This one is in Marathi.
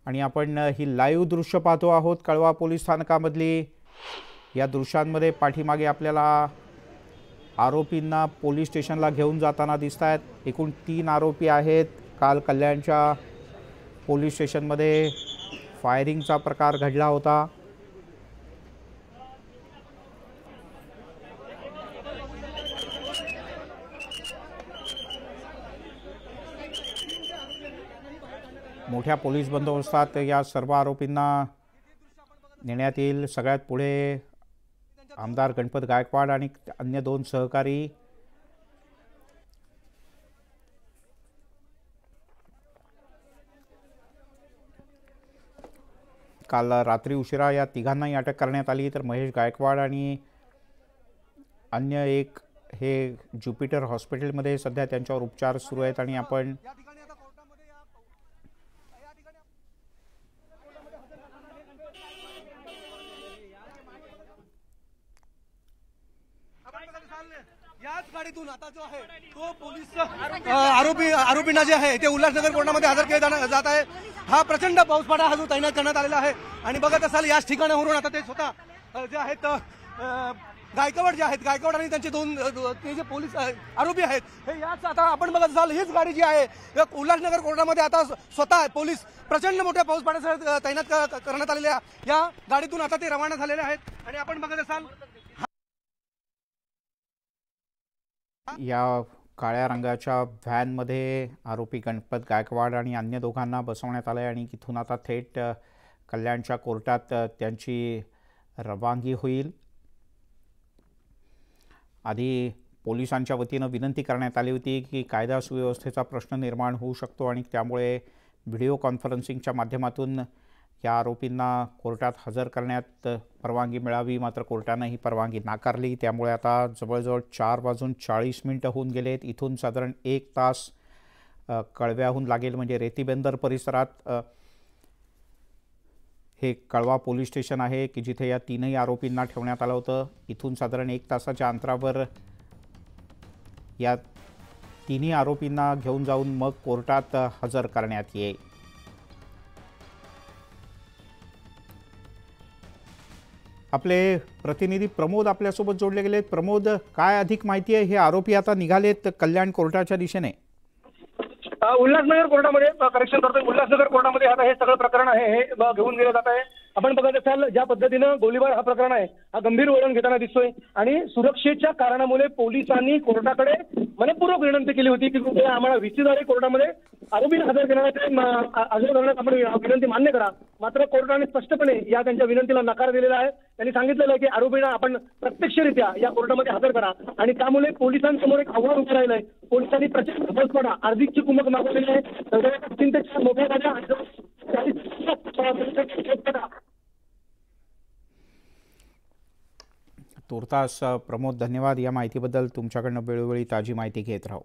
आणि आपण ही लाईव्ह दृश्य पाहतो आहोत कळवा पोलीस स्थानकामधली। या दृश्यांमध्ये पाठीमागे आपल्याला आरोपींना पोलीस स्टेशनला घेऊन जाताना दिसतात। एकूण 3 आरोपी आहेत। काल कल्याणच्या पोलीस स्टेशनमध्ये फायरिंगचा प्रकार घडला होता। मोठ्या पोलीस बंदोबस्तात या सर्व आरोपींना नेण्यात येईल। सगळ्यात पुढे आमदार गणपत गायकवाड आणि अन्य 2 सहकारी। काल रात्री उशिरा या तिघांनाही अटक करण्यात आली। तर महेश गायकवाड आणि अन्य एक हे ज्युपिटर हॉस्पिटलमध्ये सध्या त्यांच्यावर उपचार सुरू आहेत। आणि आपण याच गाडीतून आता जो आहे तो पोलीस आरोपींना जे आहे ते उल्हासनगर कोर्टामध्ये हजर केले जात आहे। हा प्रचंड पाऊसपाडा हा जो तैनात करण्यात आलेला आहे आणि बघत असाल याच ठिकाणावरून आता ते स्वतः जे आहेत गायकवाड जे आहेत गायकवाड आणि त्यांचे 2 ते जे पोलीस आरोपी आहेत हे याच आता आपण बघत असाल हीच गाडी जी आहे उल्हासनगर कोर्टामध्ये आता स्वतः पोलीस प्रचंड मोठ्या पाऊसपाड्यासह तैनात करण्यात आलेल्या या गाडीतून आता ते रवाना झालेले आहेत। आणि आपण बघत असाल या काळ्या रंगाच्या व्हॅनमध्ये आरोपी गणपत गायकवाड आणि अन्य दोघांना बसवण्यात आले आणि इथून आता थेट कल्याणच्या कोर्टात त्यांची रवानगी होईल। आधी पोलिसांच्या वतीनं विनंती करण्यात आली होती की कायदा सुव्यवस्थेचा प्रश्न निर्माण होऊ शकतो आणि त्यामुळे व्हिडिओ कॉन्फरन्सिंगच्या माध्यमातून या आरोपींना कोर्टात हजर करण्यात परवानगी मिळावी, मात्र कोर्टानं ही परवानगी नाकारली। त्यामुळे आता जवळजवळ 4:40 होऊन गेलेत। इथून साधारण 1 तास कळव्याहून लागेल, म्हणजे रेतीबंदर परिसरात हे कळवा पोलीस स्टेशन आहे की जिथे या 3ही आरोपींना ठेवण्यात आलं होतं। इथून साधारण 1 तासाच्या अंतरावर या 3ही आरोपींना घेऊन जाऊन मग कोर्टात हजर करण्यात येईल। आपले प्रतिनिधी प्रमोद आपल्यासोबत जोडले गेलेत। प्रमोद, काय अधिक माहिती आहे? हे आरोपी आता निघालेत कल्याण कोर्टाच्या दिशेने। उल्हासनगर कोर्टामध्ये करेक्शन करतोय। उल्हासनगर कोर्टामध्ये आता हे सगळं प्रकरण आहे हे घेऊन गेलं जात आहे। आपण बघत असाल ज्या पद्धतीनं गोळीबार हा प्रकरण आहे हा गंभीर वळण घेताना दिसतोय आणि सुरक्षेच्या कारणामुळे पोलिसांनी कोर्टाकडे मनपूर्वक विनंती केली होती की आम्हाला व्हीसीद्वारे कोर्टामध्ये आरोपी हजर करण्यात आपण विनंती मान्य करा। मात्र कोर्टाने स्पष्टपणे या त्यांच्या विनंतीला नकार दिलेला आहे। त्यांनी सांगितलेलं आहे की आरोपींना आपण प्रत्यक्षरित्या या कोर्टामध्ये हजर करा आणि त्यामुळे पोलिसांसमोर एक आव्हान उभं राहिलंय। पोलिसांनी प्रचंड पाऊसपाडा अर्धीची कुमक मागवलेली आहे। 3 ते 4 मोठ्या गाड्या तुर्तास प्रमोद, धन्यवाद या माहितीबद्दल। तुमच्याकडनं वेळोवेळी ताजी माहिती घेत राहू।